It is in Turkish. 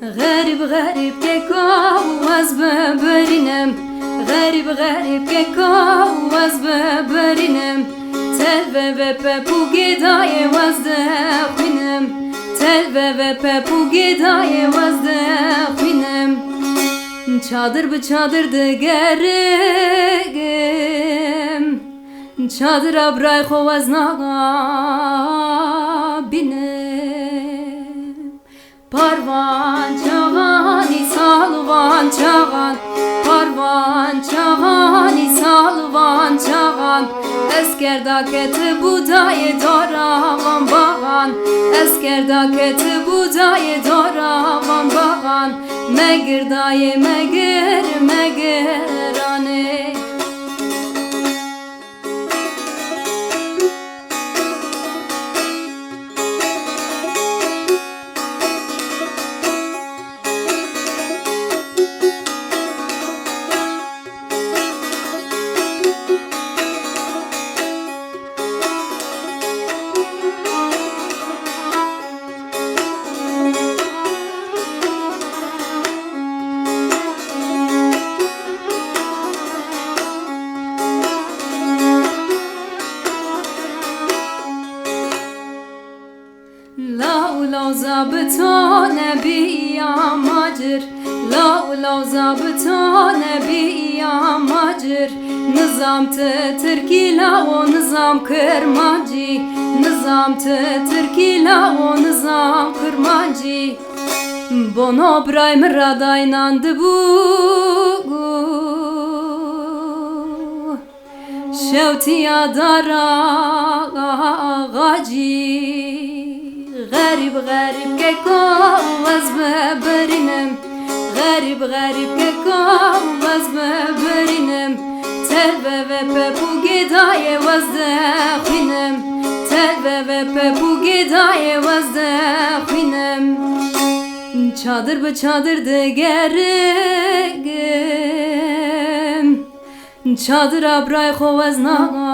غریب غریب که کاوز ببرینم غریب غریب که کاوز ببرینم تل و پپو گدای وزده خوینم تل و پپو گدای وزده خوینم çadır bu çadır digerim çadıra bırak hovazna binem parvan çağan salvan çağan parvan çağan salvan çağan eskerdaketi budayı doravan bağan eskerdaketi budayı doravan bağan megir dayı megir anne Lav zabıtane bir yamacır Lav zabıtane bir yamacır Nizam Türkiye o nizam kırmacı Nizam Türkiye o nizam kırmacı Bono brayım radaynandı bu Şevtiya dara ağacı غریب غریب که کاوز ببرینم غریب غریب که کاوز ببرینم تل و پپو گدای وزده خوینم تل و پپو گدای وزده خوینم çadır bu çadır digerim çadıra bırak hovazna